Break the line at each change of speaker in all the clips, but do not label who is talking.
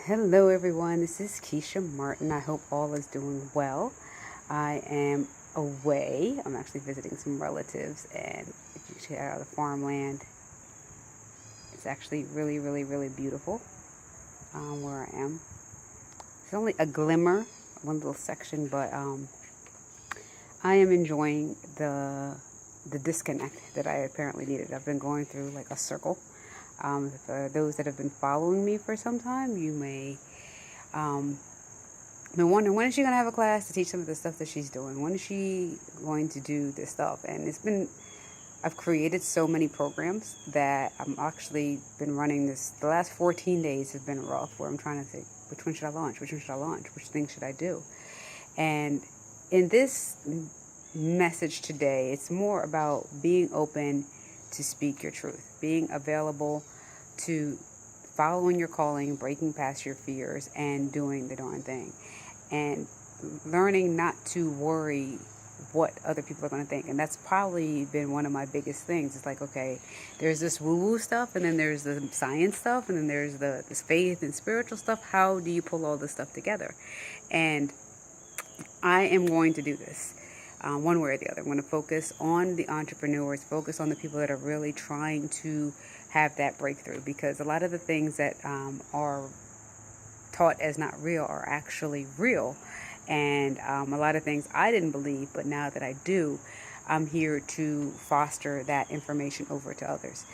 Hello everyone, this is Keshia Martin. I hope all is doing well. I am away. I'm actually visiting some relatives, and if you check out the farmland, it's actually really beautiful where I am. It's only a glimmer, one little section, but I am enjoying the disconnect that I apparently needed. I've been going through like a circle. For those that have been following me for some time, you may been wondering, when is she going to have a class to teach some of the stuff that she's doing? When is she going to do this stuff? And I've created so many programs that I'm actually been running this. The last 14 days have been rough, where I'm trying to think, which one should I launch? Which one should I launch? Which thing should I do? And in this message today, it's more about being open to speak your truth, being available to following your calling, breaking past your fears, and doing the darn thing, and learning not to worry what other people are going to think. And that's probably been one of my biggest things. It's like, okay, there's this woo-woo stuff, and then there's the science stuff, and then there's this faith and spiritual stuff. How do you pull all this stuff together? And I am going to do this. One way or the other. I'm going to focus on the entrepreneurs, focus on the people that are really trying to have that breakthrough, because a lot of the things that are taught as not real are actually real. And a lot of things I didn't believe, but now that I do, I'm here to foster that information over to others.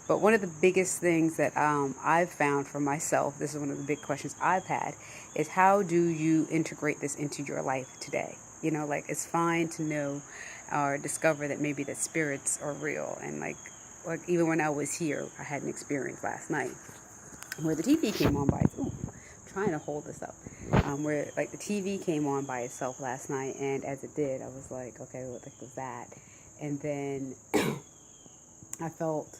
But one of the biggest things that I've found for myself, this is one of the big questions I've had, is how do you integrate this into your life today? You know, like, it's fine to know or discover that maybe that spirits are real. And like even when I was here, I had an experience last night where the TV came on by. Ooh, I'm trying to hold this up. Where like the TV came on by itself last night, and as it did, I was like, okay, what the heck was that? And then I felt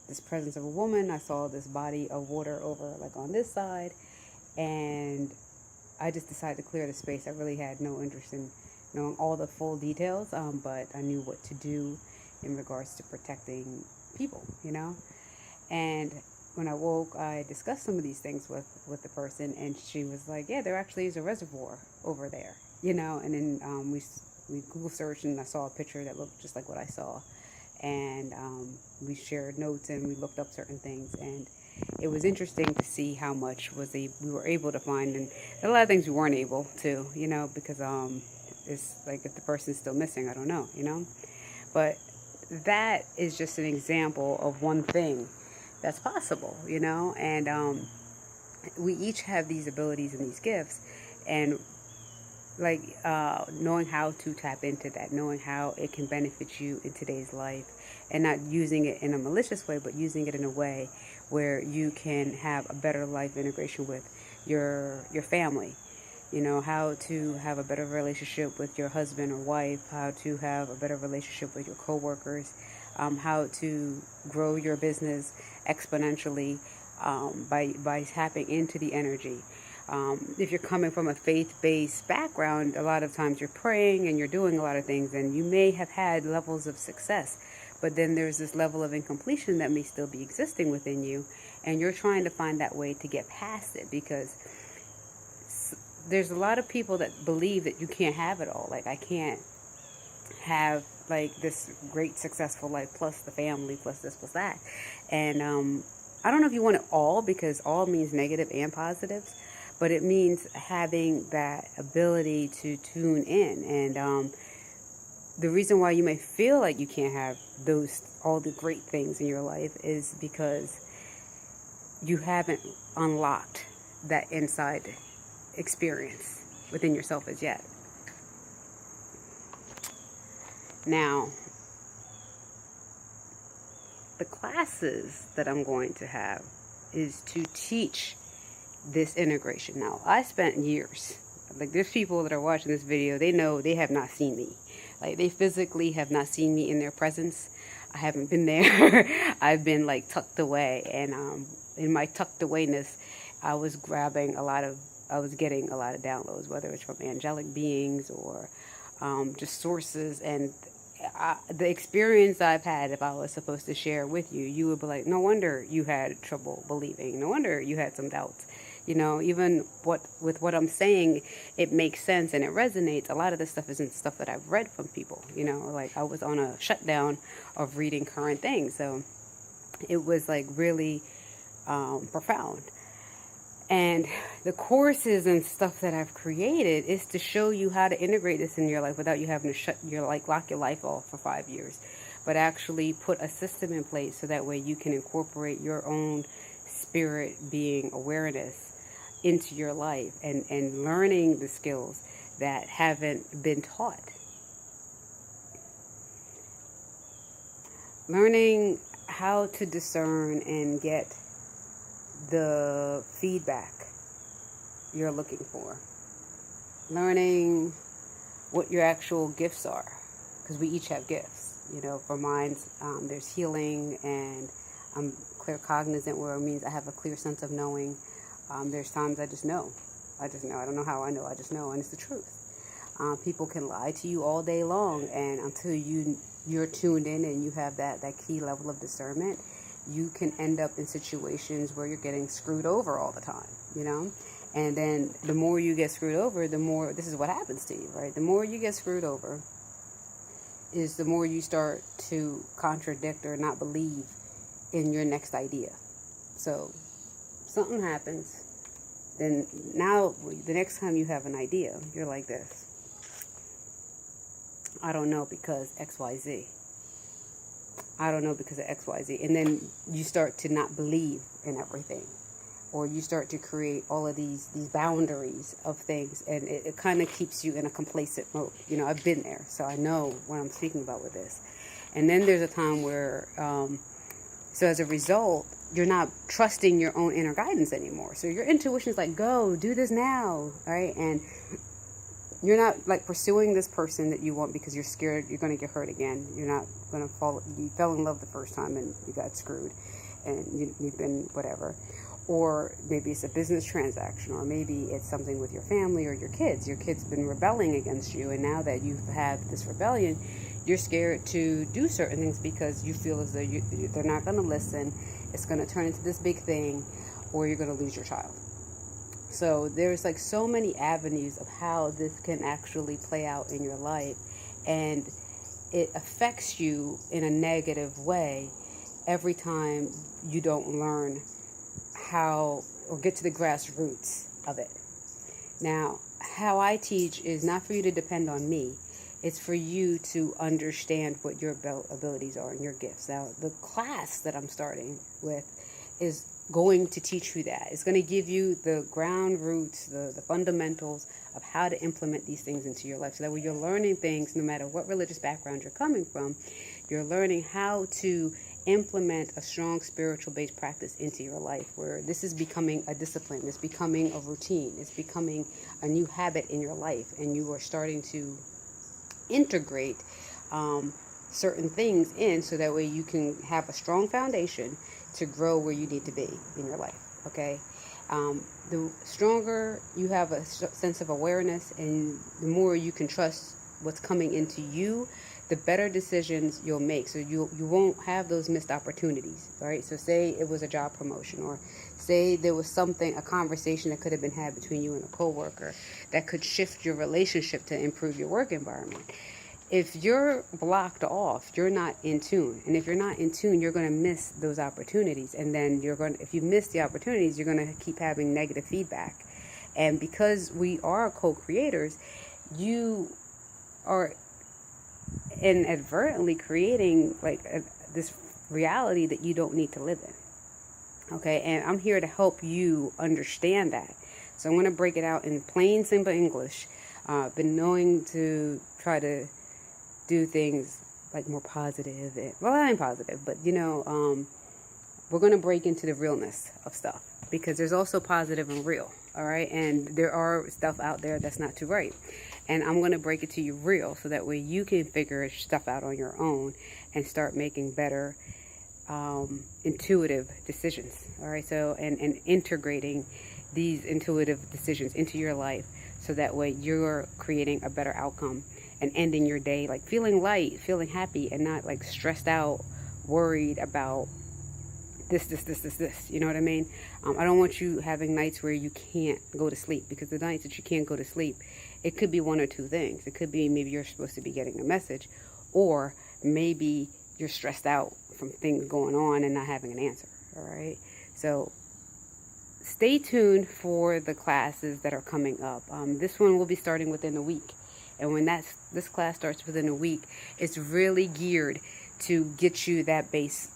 this presence of a woman. I saw this body of water over like on this side, and I just decided to clear the space. I really had no interest in knowing all the full details, but I knew what to do in regards to protecting people, you know. And when I woke, I discussed some of these things with the person, and she was like, yeah, there actually is a reservoir over there, you know. And then we Google searched, and I saw a picture that looked just like what I saw. And we shared notes, and we looked up certain things, and it was interesting to see how much we were able to find, and a lot of things we weren't able to, you know, because it's like, if the person's still missing, I don't know, you know. But that is just an example of one thing that's possible, you know. And we each have these abilities and these gifts, and like knowing how to tap into that, knowing how it can benefit you in today's life, and not using it in a malicious way, but using it in a way where you can have a better life integration with your family. You know, how to have a better relationship with your husband or wife, how to have a better relationship with your coworkers, how to grow your business exponentially by tapping into the energy. If you're coming from a faith-based background, a lot of times you're praying and you're doing a lot of things, and you may have had levels of success, but then there's this level of incompletion that may still be existing within you, and you're trying to find that way to get past it, because there's a lot of people that believe that you can't have it all. Like, I can't have like this great successful life plus the family plus this plus that. And I don't know if you want it all, because all means negative and positives, but it means having that ability to tune in. And the reason why you may feel like you can't have all the great things in your life is because you haven't unlocked that inside experience within yourself as yet. Now, the classes that I'm going to have is to teach this integration. Now, I spent years, like, there's people that are watching this video, they know they have not seen me. Like, they physically have not seen me in their presence. I haven't been there. I've been like tucked away, and in my tucked awayness, I was getting a lot of downloads, whether it's from angelic beings or just sources. And the experience I've had, if I was supposed to share with you, you would be like, no wonder you had trouble believing. No wonder you had some doubts. Even with what I'm saying, it makes sense and it resonates. A lot of this stuff isn't stuff that I've read from people, like I was on a shutdown of reading current things. So it was like really profound. And the courses and stuff that I've created is to show you how to integrate this in your life without you having to lock your life off for 5 years, but actually put a system in place so that way you can incorporate your own spirit being awareness into your life and learning the skills that haven't been taught. Learning how to discern and get the feedback you're looking for. Learning what your actual gifts are, because we each have gifts. For mine, there's healing, and I'm clear cognizant, where it means I have a clear sense of knowing. There's times I just know. I don't know how I know. I just know, and it's the truth. People can lie to you all day long, and until you're tuned in and you have that key level of discernment, you can end up in situations where you're getting screwed over all the time, And then the more you get screwed over, the more, this is what happens to you, right? The more you get screwed over is the more you start to contradict or not believe in your next idea. So something happens, then now the next time you have an idea, you're like this. I don't know because XYZ. I don't know because of XYZ. And then you start to not believe in everything. Or you start to create all of these boundaries of things. And it kind of keeps you in a complacent mode. I've been there, so I know what I'm speaking about with this. And then there's a time where, so as a result, you're not trusting your own inner guidance anymore. So your intuition is like, go, do this now, right? And you're not like pursuing this person that you want because you're scared you're going to get hurt again. You're not going to fall. You fell in love the first time and you got screwed, and you've been whatever. Or maybe it's a business transaction, or maybe it's something with your family or your kids. Your kid's been rebelling against you, and now that you've had this rebellion, you're scared to do certain things because you feel as though they're not going to listen. It's going to turn into this big thing, or you're going to lose your child. So there's like so many avenues of how this can actually play out in your life, and it affects you in a negative way every time you don't learn how or get to the grassroots of it. Now, how I teach is not for you to depend on me. It's for you to understand what your abilities are and your gifts. Now, the class that I'm starting with is going to teach you that. It's going to give you the ground roots, the fundamentals of how to implement these things into your life. So that when you're learning things, no matter what religious background you're coming from, you're learning how to implement a strong spiritual-based practice into your life, where this is becoming a discipline, it's becoming a routine, it's becoming a new habit in your life, and you are starting to integrate certain things in so that way you can have a strong foundation to grow where you need to be in your life, okay? The stronger you have a sense of awareness and the more you can trust what's coming into you, the better decisions you'll make. So you won't have those missed opportunities, right? So say it was a job promotion, or say there was a conversation that could have been had between you and a coworker that could shift your relationship to improve your work environment. If you're blocked off, you're not in tune. And if you're not in tune, you're going to miss those opportunities. And then if you miss the opportunities, you're going to keep having negative feedback. And because we are co-creators, you are inadvertently creating this reality that you don't need to live in. Okay, and I'm here to help you understand that. So I'm going to break it out in plain, simple English. I've been knowing to try to do things like more positive. Well, I am positive, but we're going to break into the realness of stuff, because there's also positive and real, all right? And there are stuff out there that's not too right. And I'm going to break it to you real, so that way you can figure stuff out on your own and start making better intuitive decisions, all right? So, and integrating these intuitive decisions into your life, so that way you're creating a better outcome and ending your day like feeling light, feeling happy, and not like stressed out, worried about this. You know what I mean? I don't want you having nights where you can't go to sleep, because the nights that you can't go to sleep, it could be one or two things. It could be maybe you're supposed to be getting a message, or maybe you're stressed out from things going on and not having an answer. All right. So stay tuned for the classes that are coming up. This one will be starting within a week. And when this class starts within a week, it's really geared to get you that bass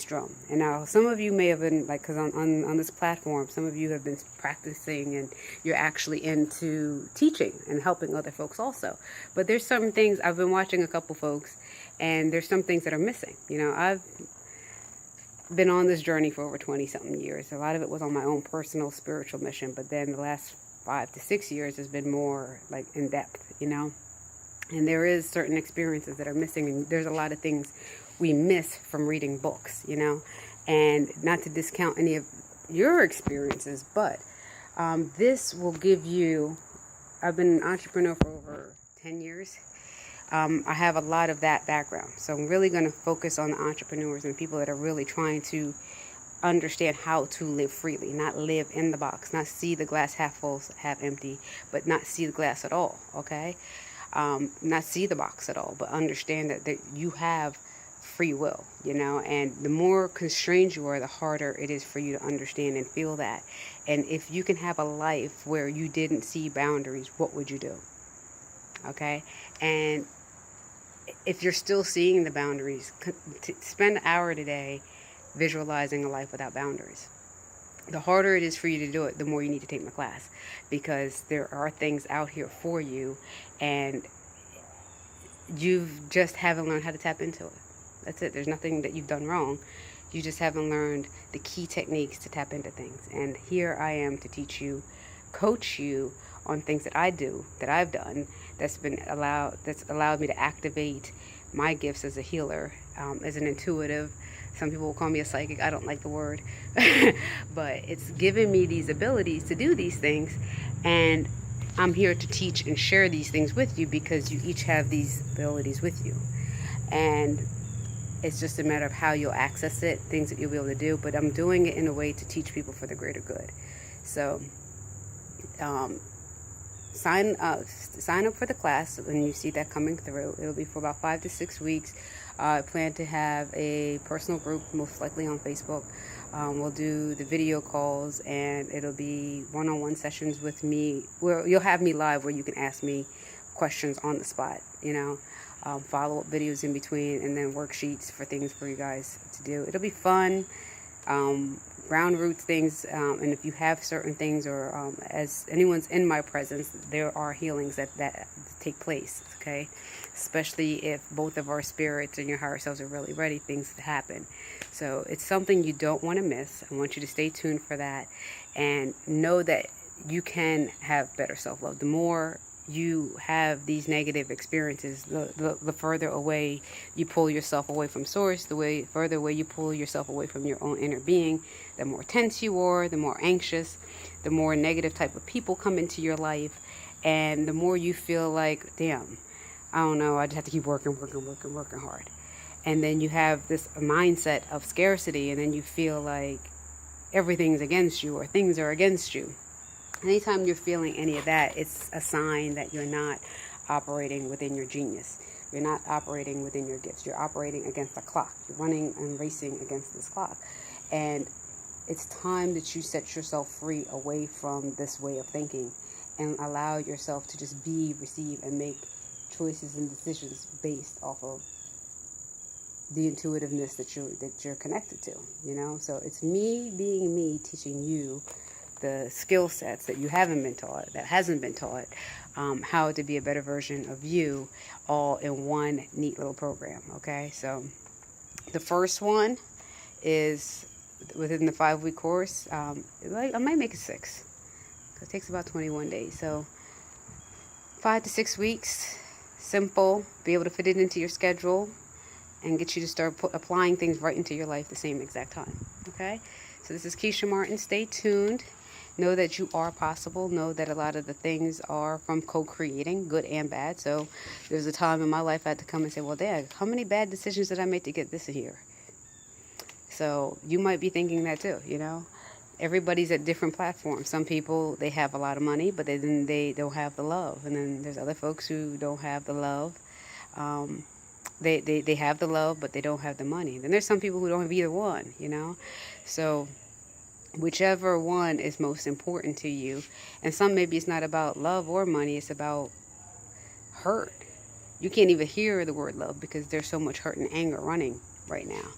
drum. And now some of you may have been, like, because on this platform, some of you have been practicing and you're actually into teaching and helping other folks also. But there's some things, I've been watching a couple folks, and there's some things that are missing. You know, I've been on this journey for over 20 something years. A lot of it was on my own personal spiritual mission, but then the last 5 to 6 years has been more like in depth, you know. And there is certain experiences that are missing, and there's a lot of things we miss from reading books, you know. And not to discount any of your experiences, but this will give you, I've been an entrepreneur for over 10 years. I have a lot of that background. So I'm really going to focus on the entrepreneurs and the people that are really trying to understand how to live freely, not live in the box, not see the glass half full, half empty, but not see the glass at all, okay? Not see the box at all, but understand that you have free will, you know, and the more constrained you are, the harder it is for you to understand and feel that. And if you can have a life where you didn't see boundaries, what would you do? Okay? And if you're still seeing the boundaries, spend an hour today visualizing a life without boundaries. The harder it is for you to do it, the more you need to take my class, because there are things out here for you, and you just haven't learned how to tap into it. That's it. There's nothing that you've done wrong. You just haven't learned the key techniques to tap into things. And here I am to teach you, coach you on things that I do, that I've done, that's allowed me to activate my gifts as a healer, as an intuitive. Some people will call me a psychic. I don't like the word. But it's given me these abilities to do these things. And I'm here to teach and share these things with you, because you each have these abilities with you. And it's just a matter of how you'll access it, things that you'll be able to do. But I'm doing it in a way to teach people for the greater good. So sign up for the class when you see that coming through. It'll be for about 5 to 6 weeks. I plan to have a personal group, most likely on Facebook. We'll do the video calls, and it'll be one-on-one sessions with me, where you'll have me live, where you can ask me questions on the spot, you know. Follow-up videos in between, and then worksheets for things for you guys to do. It'll be fun. Ground root things, and if you have certain things, or as anyone's in my presence, there are healings that take place, okay? Especially if both of our spirits and your higher selves are really ready, things happen. So it's something you don't want to miss. I want you to stay tuned for that, and know that you can have better self-love. The more you have these negative experiences, the further away you pull yourself away from source, the further away you pull yourself away from your own inner being, the more tense you are, the more anxious, the more negative type of people come into your life, and the more you feel like, damn, I don't know, I just have to keep working hard. And then you have this mindset of scarcity, and then you feel like everything's against you, or things are against you. Anytime you're feeling any of that, it's a sign that you're not operating within your genius. You're not operating within your gifts. You're operating against the clock. You're running and racing against this clock. And it's time that you set yourself free away from this way of thinking, and allow yourself to just be, receive, and make choices and decisions based off of the intuitiveness that you're connected to, you know. So it's me being me, teaching you the skill sets that you haven't been taught, that hasn't been taught, how to be a better version of you, all in one neat little program. Okay, so the first one is within the 5-week course. I might make it 6, because it takes about 21 days. So 5 to 6 weeks, simple, be able to fit it into your schedule, and get you to start applying things right into your life the same exact time. Okay, so this is Keshia Martin. Stay tuned. Know that you are possible. Know that a lot of the things are from co-creating, good and bad. So there's a time in my life I had to come and say, well, Dad, how many bad decisions did I make to get this in here? So you might be thinking that too, you know. Everybody's at different platforms. Some people, they have a lot of money, but then they don't have the love. And then there's other folks who don't have the love. They have the love, but they don't have the money. Then there's some people who don't have either one, you know. So whichever one is most important to you. And some, maybe it's not about love or money, it's about hurt. You can't even hear the word love because there's so much hurt and anger running right now.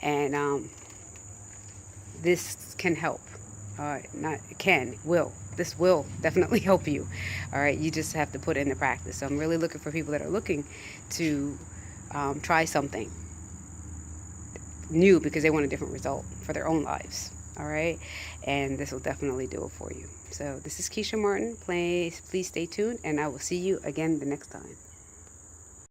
And this can help. Not can, will. This will definitely help you. All right, you just have to put it into practice. So I'm really looking for people that are looking to try something new because they want a different result for their own lives. All right, and this will definitely do it for you. So this is Keshia Martin. Please stay tuned, and I will see you again the next time.